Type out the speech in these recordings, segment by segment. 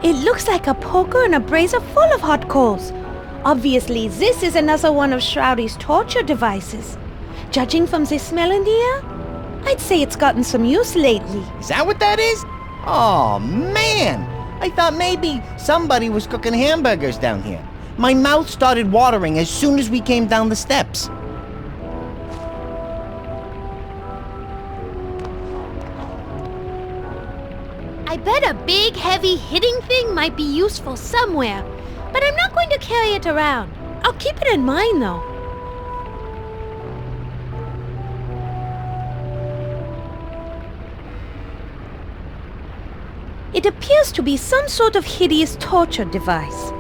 It looks like a poker and a brazier full of hot coals. Obviously, this is another one of Shroudy's torture devices. Judging from the smell in the air, I'd say it's gotten some use lately. Is that what that is? Oh, man! I thought maybe somebody was cooking hamburgers down here. My mouth started watering as soon as we came down the steps. I bet a big, heavy, hitting thing might be useful somewhere, but I'm not going to carry it around. I'll keep it in mind, though. It appears to be some sort of hideous torture device.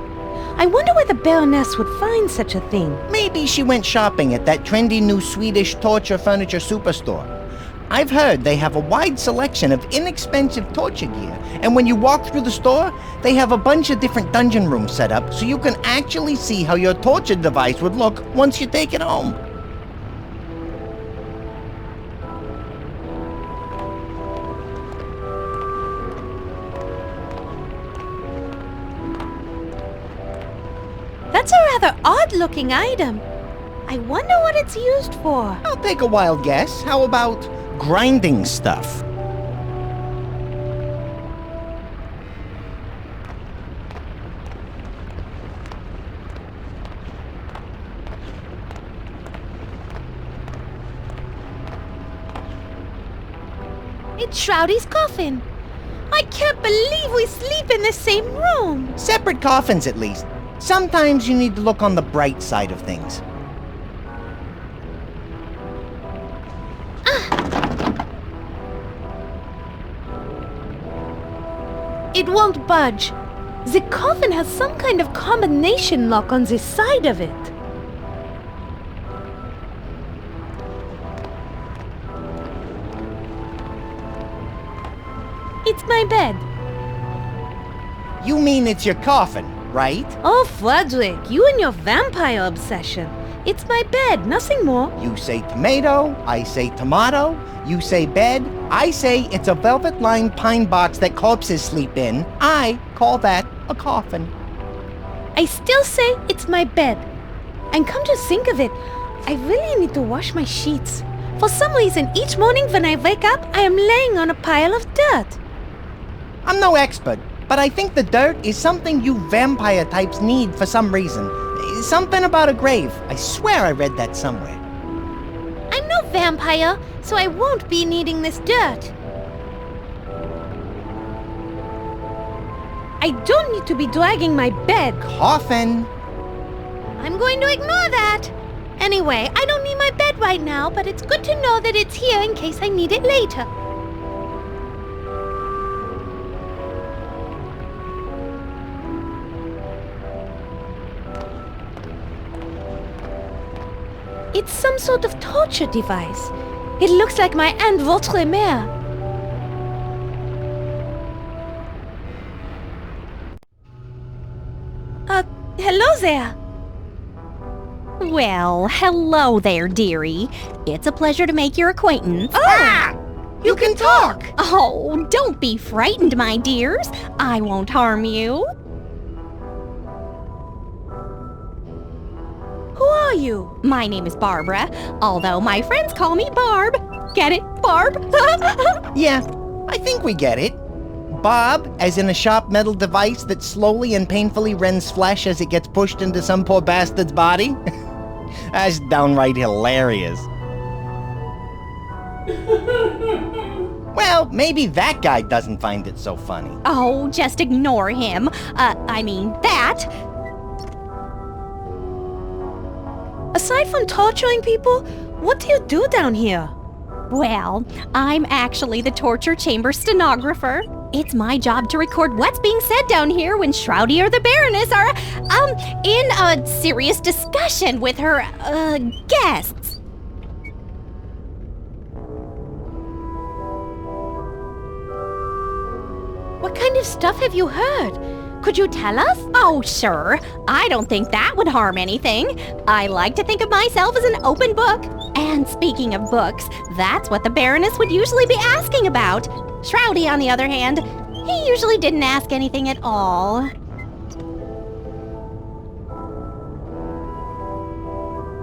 I wonder where the Baroness would find such a thing. Maybe she went shopping at that trendy new Swedish torture furniture superstore. I've heard they have a wide selection of inexpensive torture gear, and when you walk through the store, they have a bunch of different dungeon rooms set up so you can actually see how your torture device would look once you take it home. That's a rather odd-looking item. I wonder what it's used for. I'll take a wild guess. How about grinding stuff? It's Shroudy's coffin. I can't believe we sleep in the same room. Separate coffins, at least. Sometimes you need to look on the bright side of things. It won't budge. The coffin has some kind of combination lock on the side of it. It's my bed. You mean it's your coffin, right? Oh, Frederick, you and your vampire obsession. It's my bed, nothing more. You say tomato, I say tomato. You say bed, I say it's a velvet-lined pine box that corpses sleep in. I call that a coffin. I still say it's my bed. And come to think of it, I really need to wash my sheets. For some reason, each morning when I wake up, I am laying on a pile of dirt. I'm no expert, but I think the dirt is something you vampire types need for some reason. Something about a grave. I swear I read that somewhere. I'm no vampire, so I won't be needing this dirt. I don't need to be dragging my bed. Coffin. I'm going to ignore that. Anyway, I don't need my bed right now, but it's good to know that it's here in case I need it later. It's some sort of torture device. It looks like my Aunt Votre Mère. Hello there. Well, hello there, dearie. It's a pleasure to make your acquaintance. Ah! You can talk! Oh, don't be frightened, my dears. I won't harm you. Who are you? My name is Barbara, although my friends call me Barb. Get it, Barb? Yeah, I think we get it. Bob, as in a sharp metal device that slowly and painfully rends flesh as it gets pushed into some poor bastard's body? That's downright hilarious. Well, maybe that guy doesn't find it so funny. Oh, just ignore him. That. Aside from torturing people, what do you do down here? Well, I'm actually the torture chamber stenographer. It's my job to record what's being said down here when Shroudy or the Baroness are, in a serious discussion with her, guests. What kind of stuff have you heard? Could you tell us? Oh, sure. I don't think that would harm anything. I like to think of myself as an open book. And speaking of books, that's what the Baroness would usually be asking about. Shroudy, on the other hand, He usually didn't ask anything at all.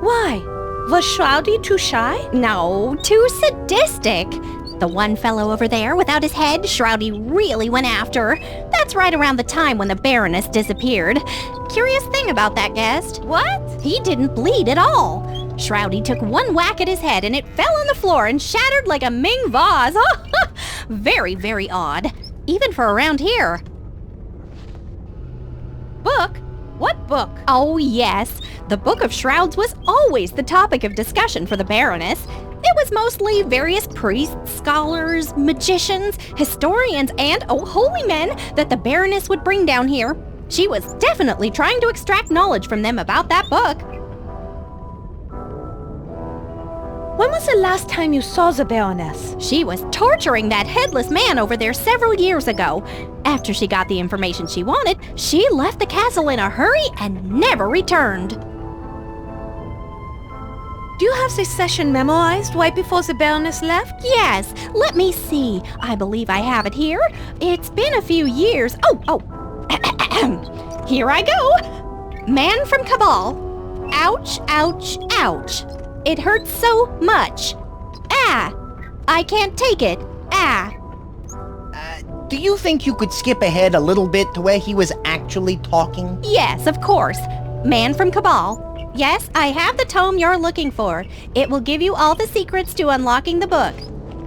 Why? Was Shroudy too shy? No, too sadistic. The one fellow over there without his head, Shroudy really went after. That's right around the time when the Baroness disappeared. Curious thing about that guest. What? He didn't bleed at all. Shroudy took one whack at his head and it fell on the floor and shattered like a Ming vase. Very, very odd. Even for around here. Book? What book? Oh, yes. The Book of Shrouds was always the topic of discussion for the Baroness. It was mostly various priests, scholars, magicians, historians, and, oh, holy men that the Baroness would bring down here. She was definitely trying to extract knowledge from them about that book. When was the last time you saw the Baroness? She was torturing that headless man over there several years ago. After she got the information she wanted, she left the castle in a hurry and never returned. Do you have this session memorized right before the Baroness left? Yes, let me see. I believe I have it here. It's been a few years. Oh. Here I go. Man from Cabal. Ouch, ouch, ouch. It hurts so much. Ah! I can't take it. Ah! Do you think you could skip ahead a little bit to where he was actually talking? Yes, of course. Man from Cabal. Yes, I have the tome you're looking for. It will give you all the secrets to unlocking the book.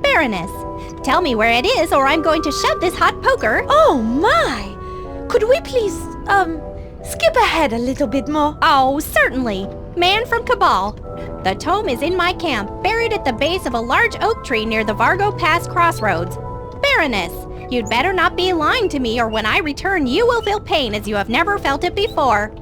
Baroness, tell me where it is or I'm going to shove this hot poker. Oh my! Could we please, skip ahead a little bit more? Oh, certainly. Man from Cabal. The tome is in my camp, buried at the base of a large oak tree near the Vargo Pass crossroads. Baroness, you'd better not be lying to me or when I return you will feel pain as you have never felt it before.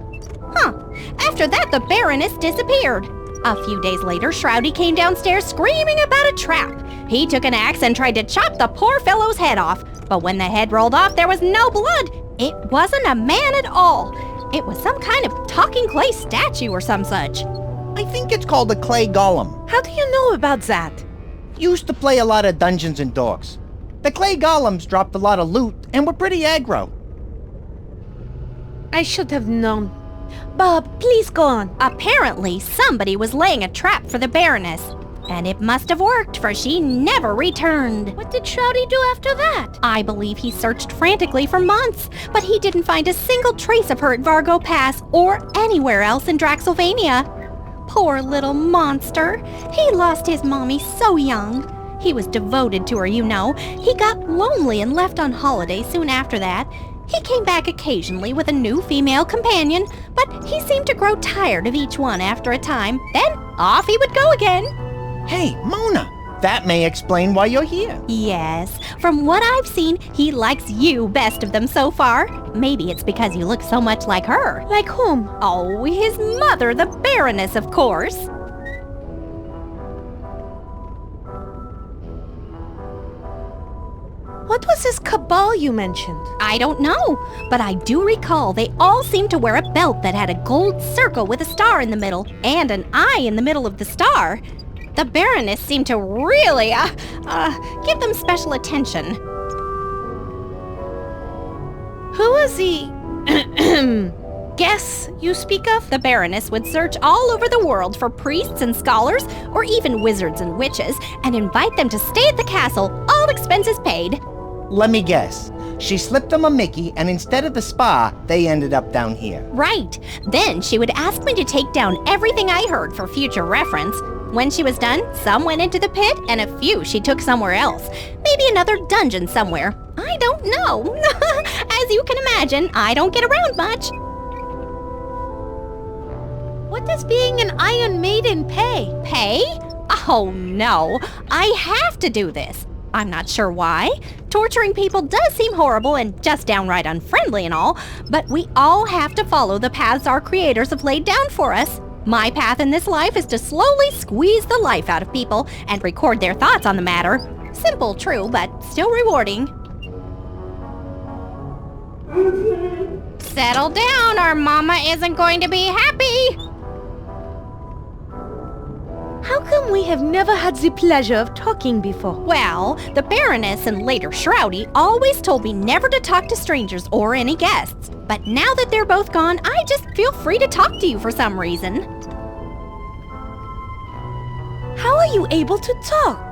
After that, the Baroness disappeared. A few days later, Shroudy came downstairs screaming about a trap. He took an axe and tried to chop the poor fellow's head off. But when the head rolled off, there was no blood. It wasn't a man at all. It was some kind of talking clay statue or some such. I think it's called a clay golem. How do you know about that? Used to play a lot of Dungeons and Dogs. The clay golems dropped a lot of loot and were pretty aggro. I should have known. Bob, please go on. Apparently, somebody was laying a trap for the Baroness. And it must have worked, for she never returned. What did Shroudy do after that? I believe he searched frantically for months, but he didn't find a single trace of her at Vargo Pass or anywhere else in Draxylvania. Poor little monster. He lost his mommy so young. He was devoted to her, you know. He got lonely and left on holiday soon after that. He came back occasionally with a new female companion, but he seemed to grow tired of each one after a time. Then off he would go again. Hey, Mona, that may explain why you're here. Yes, from what I've seen, he likes you best of them so far. Maybe it's because you look so much like her. Like whom? Oh, his mother, the Baroness, of course. What was this cabal you mentioned? I don't know, but I do recall they all seemed to wear a belt that had a gold circle with a star in the middle and an eye in the middle of the star. The Baroness seemed to really, give them special attention. Who was the guess you speak of? The Baroness would search all over the world for priests and scholars, or even wizards and witches, and invite them to stay at the castle, all expenses paid. Let me guess. She slipped them a Mickey, and instead of the spa, they ended up down here. Right. Then she would ask me to take down everything I heard for future reference. When she was done, some went into the pit, and a few she took somewhere else. Maybe another dungeon somewhere. I don't know. As you can imagine, I don't get around much. What does being an Iron Maiden pay? Pay? Oh no, I have to do this. I'm not sure why. Torturing people does seem horrible and just downright unfriendly and all, but we all have to follow the paths our creators have laid down for us. My path in this life is to slowly squeeze the life out of people and record their thoughts on the matter. Simple, true, but still rewarding. Settle down or Mama isn't going to be happy. How come we have never had the pleasure of talking before? Well, the Baroness and later Shroudy always told me never to talk to strangers or any guests. But now that they're both gone, I just feel free to talk to you for some reason. How are you able to talk?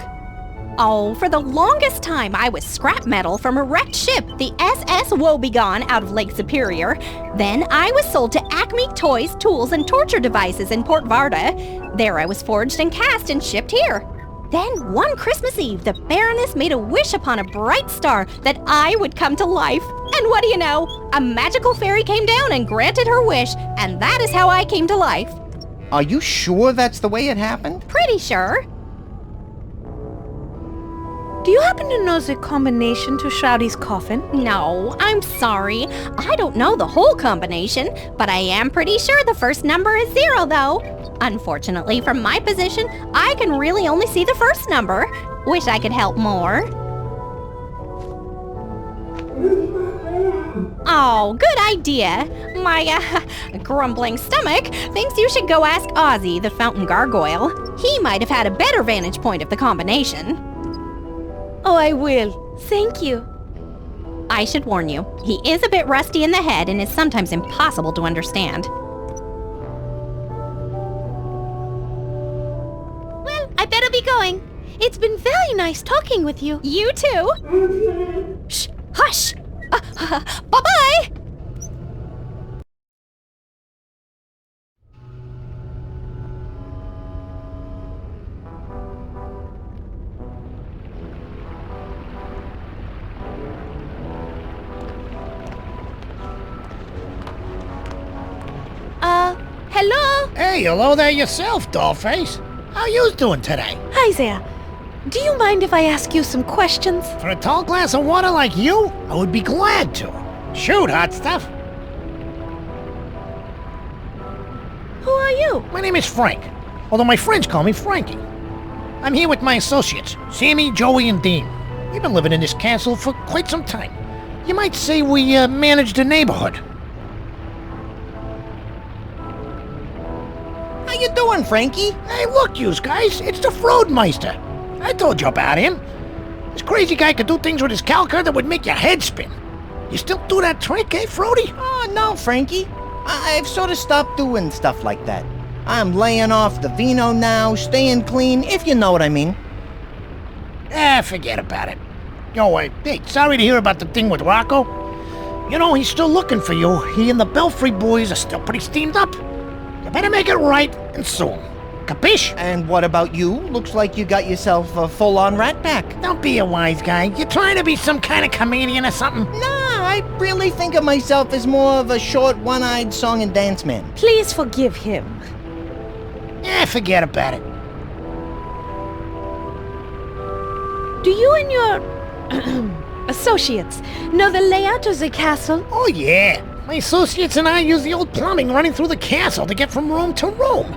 Oh, for the longest time, I was scrap metal from a wrecked ship, the SS Woebegone, out of Lake Superior. Then I was sold to Acme Toys, Tools, and Torture Devices in Port Varda. There I was forged and cast and shipped here. Then one Christmas Eve, the Baroness made a wish upon a bright star that I would come to life. And what do you know? A magical fairy came down and granted her wish, and that is how I came to life. Are you sure that's the way it happened? Pretty sure. Do you happen to know the combination to Shroudy's coffin? No, I'm sorry. I don't know the whole combination, but I am pretty sure the first number is 0, though. Unfortunately, from my position, I can really only see the first number. Wish I could help more. Oh, good idea. My, grumbling stomach thinks you should go ask Ozzy, the fountain gargoyle. He might have had a better vantage point of the combination. Oh, I will. Thank you. I should warn you, he is a bit rusty in the head and is sometimes impossible to understand. Well, I better be going. It's been very nice talking with you. You too. Shh, hush. Bye-bye. Hello? Hey, hello there yourself, dollface. How you doing today? Hi there. Do you mind if I ask you some questions? For a tall glass of water like you, I would be glad to. Shoot, hot stuff. Who are you? My name is Frank, although my friends call me Frankie. I'm here with my associates, Sammy, Joey, and Dean. We've been living in this castle for quite some time. You might say we manage the neighborhood. How you doing, Frankie? Hey, look, yous guys, it's the Froadmeister. I told you about him. This crazy guy could do things with his calcar that would make your head spin. You still do that trick, eh, Frody? Oh, no, Frankie. I've sort of stopped doing stuff like that. I'm laying off the vino now, staying clean, if you know what I mean. Forget about it. Yo, hey, sorry to hear about the thing with Rocco. You know, he's still looking for you. He and the Belfry boys are still pretty steamed up. You better make it right, and soon. Capiche? And what about you? Looks like you got yourself a full-on rat pack. Don't be a wise guy. You're trying to be some kind of comedian or something? Nah, I really think of myself as more of a short, one-eyed song and dance man. Please forgive him. Forget about it. Do you and your associates know the layout of the castle? Oh, yeah. My associates and I use the old plumbing running through the castle to get from room to room.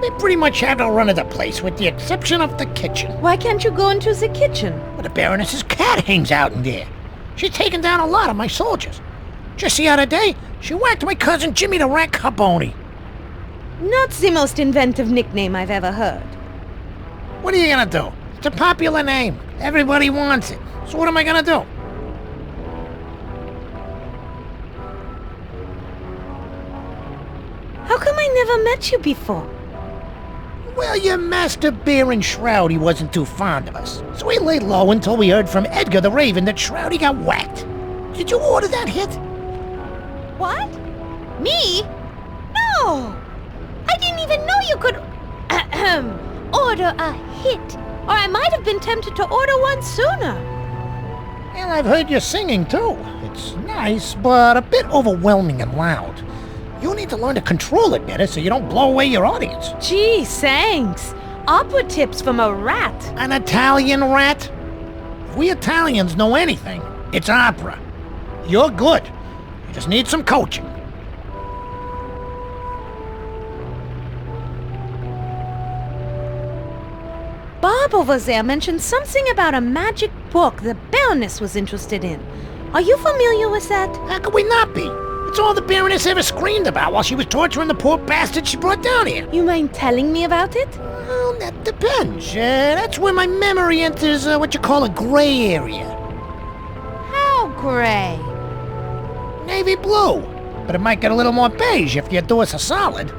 We pretty much have the run of the place, with the exception of the kitchen. Why can't you go into the kitchen? Well, the Baroness's cat hangs out in there. She's taken down a lot of my soldiers. Just the other day, she whacked my cousin Jimmy the Rat Carboni. Not the most inventive nickname I've ever heard. What are you gonna do? It's a popular name. Everybody wants it. So what am I gonna do? How come I never met you before? Well, your master Baron Shroudy wasn't too fond of us, so we laid low until we heard from Edgar the Raven that Shroudy got whacked. Did you order that hit? What? Me? No! I didn't even know you could order a hit. Or I might have been tempted to order one sooner. And I've heard you singing, too. It's nice, but a bit overwhelming and loud. You need to learn to control it better so you don't blow away your audience. Gee, thanks. Opera tips from a rat. An Italian rat? If we Italians know anything, it's opera. You're good. You just need some coaching. Bob over there mentioned something about a magic book the Baroness was interested in. Are you familiar with that? How could we not be? It's all the Baroness ever screamed about while she was torturing the poor bastard she brought down here. You mind telling me about it? Well, That depends. That's where my memory enters what you call a gray area. How gray? Navy blue. But it might get a little more beige if you do us a solid.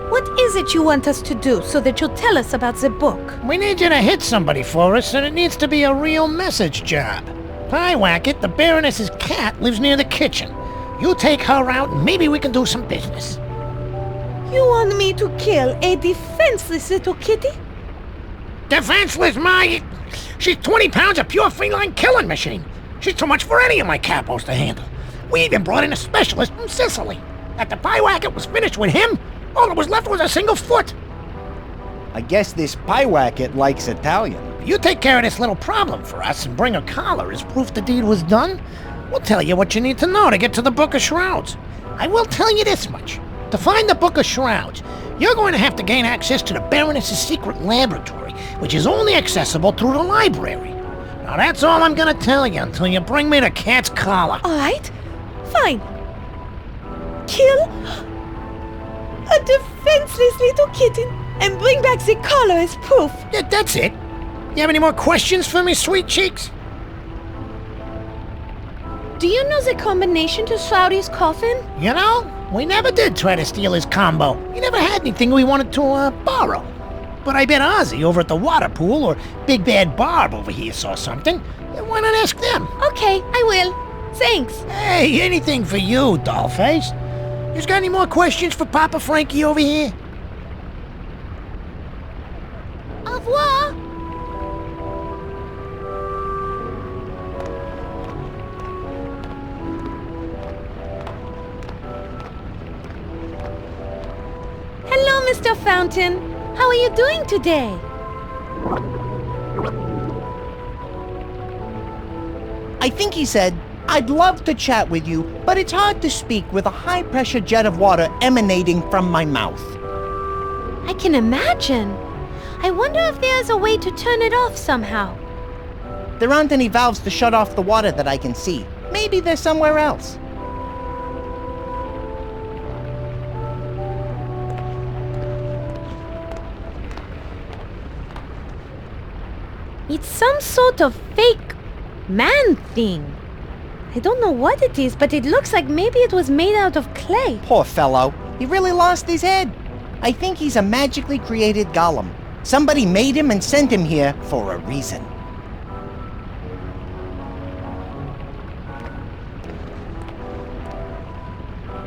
What is it you want us to do so that you'll tell us about the book? We need you to hit somebody for us, and it needs to be a real message job. Pyewacket, the Baroness's cat, lives near the kitchen. You take her out, and maybe we can do some business. You want me to kill a defenseless little kitty? Defenseless, my... She's 20 pounds of pure feline killing machine. She's too much for any of my capos to handle. We even brought in a specialist from Sicily. After Pyewacket was finished with him, all that was left was a single foot. I guess this Pyewacket likes Italian. You take care of this little problem for us and bring a collar as proof the deed was done. We'll tell you what you need to know to get to the Book of Shrouds. I will tell you this much. To find the Book of Shrouds, you're going to have to gain access to the Baroness's secret laboratory, which is only accessible through the library. Now that's all I'm gonna tell you until you bring me the cat's collar. All right, fine. Kill a defenseless little kitten and bring back the collar as proof. Yeah, that's it. You have any more questions for me, sweet cheeks? Do you know the combination to Shroudy's coffin? You know, we never did try to steal his combo. He never had anything we wanted to borrow. But I bet Ozzy over at the water pool or Big Bad Barb over here saw something. Why not ask them? Okay, I will. Thanks. Hey, anything for you, dollface. You got any more questions for Papa Frankie over here? Au revoir. Hello, Mr. Fountain. How are you doing today? I think he said, "I'd love to chat with you, but it's hard to speak with a high-pressure jet of water emanating from my mouth." I can imagine. I wonder if there's a way to turn it off somehow. There aren't any valves to shut off the water that I can see. Maybe they're somewhere else. It's some sort of fake man thing. I don't know what it is, but it looks like maybe it was made out of clay. Poor fellow. He really lost his head. I think he's a magically created golem. Somebody made him and sent him here for a reason.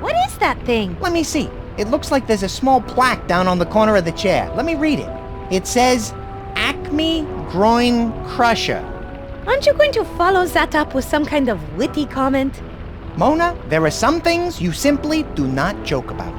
What is that thing? Let me see. It looks like there's a small plaque down on the corner of the chair. Let me read it. It says, Acme Groin Crusher. Aren't you going to follow that up with some kind of witty comment? Mona, there are some things you simply do not joke about.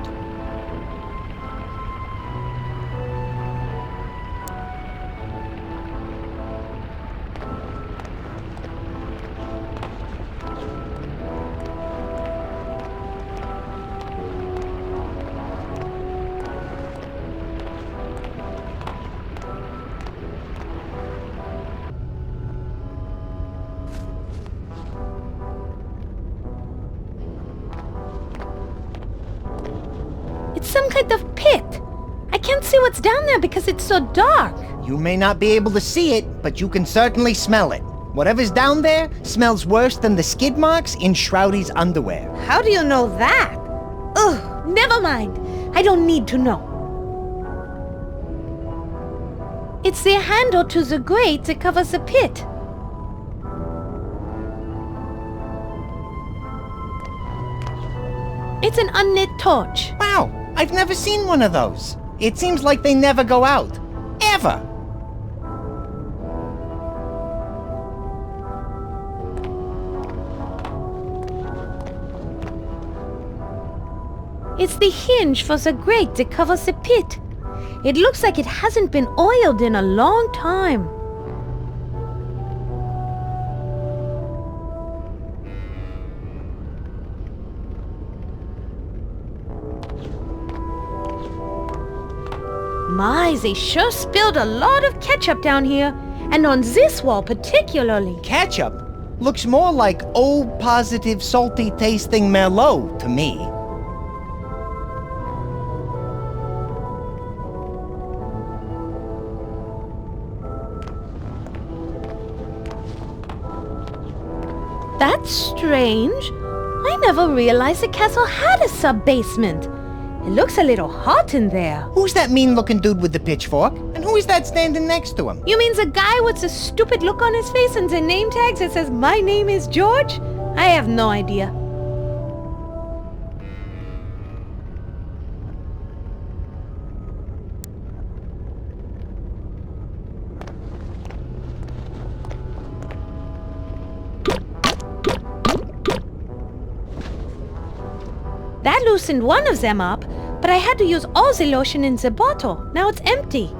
It's some kind of pit. I can't see what's down there because it's so dark. You may not be able to see it, but you can certainly smell it. Whatever's down there smells worse than the skid marks in Shroudy's underwear. How do you know that? Ugh, never mind. I don't need to know. It's the handle to the grate that covers the pit. It's an unlit torch. Wow, I've never seen one of those. It seems like they never go out. Ever. It's the hinge for the grate that covers the pit. It looks like it hasn't been oiled in a long time. My, they sure spilled a lot of ketchup down here, and on this wall particularly. Ketchup looks more like O positive salty tasting Merlot to me. That's strange. I never realized the castle had a sub-basement. It looks a little hot in there. Who's that mean-looking dude with the pitchfork? And who is that standing next to him? You mean the guy with the stupid look on his face and the name tags that says, "My name is George"? I have no idea. That loosened one of them up, but I had to use all the lotion in the bottle. Now it's empty.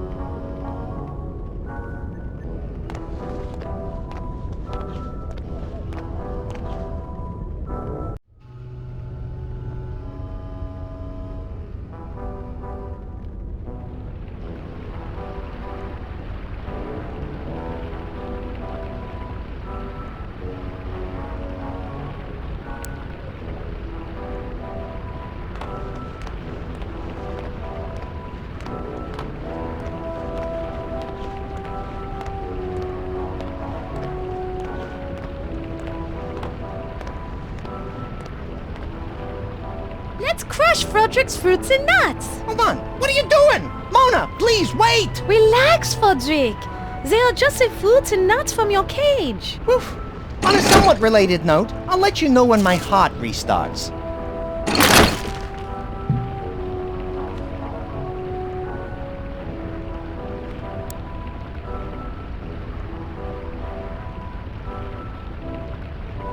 Let's crush Frederick's fruits and nuts. Hold on. What are you doing? Mona, please, wait! Relax, Frederick. They are just the fruits and nuts from your cage. Oof. On a somewhat related note, I'll let you know when my heart restarts.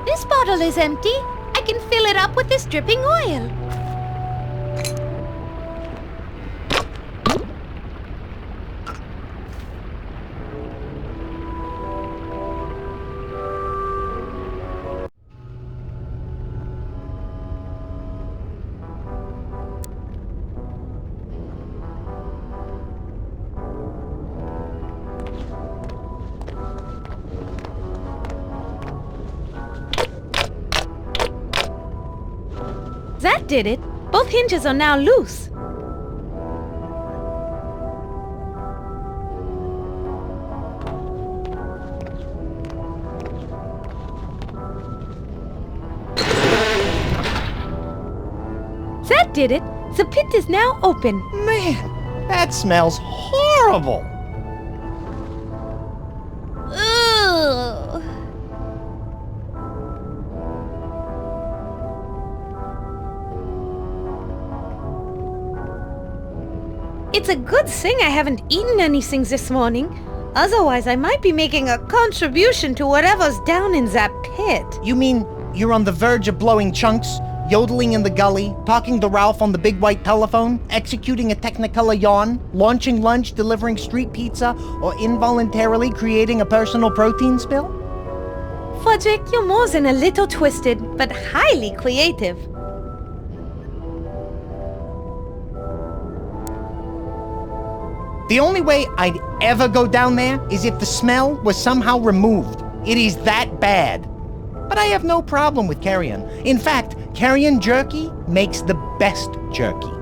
This bottle is empty. I can fill it up with this dripping oil. That did it. Both hinges are now loose. That did it. The pit is now open. Man, that smells horrible. Ugh. It's a good thing I haven't eaten anything this morning. Otherwise, I might be making a contribution to whatever's down in that pit. You mean you're on the verge of blowing chunks, yodeling in the gully, talking to Ralph on the big white telephone, executing a Technicolor yawn, launching lunch, delivering street pizza, or involuntarily creating a personal protein spill? Frederick, you're more than a little twisted, but highly creative. The only way I'd ever go down there is if the smell was somehow removed. It is that bad. But I have no problem with carrion. In fact, carrion jerky makes the best jerky.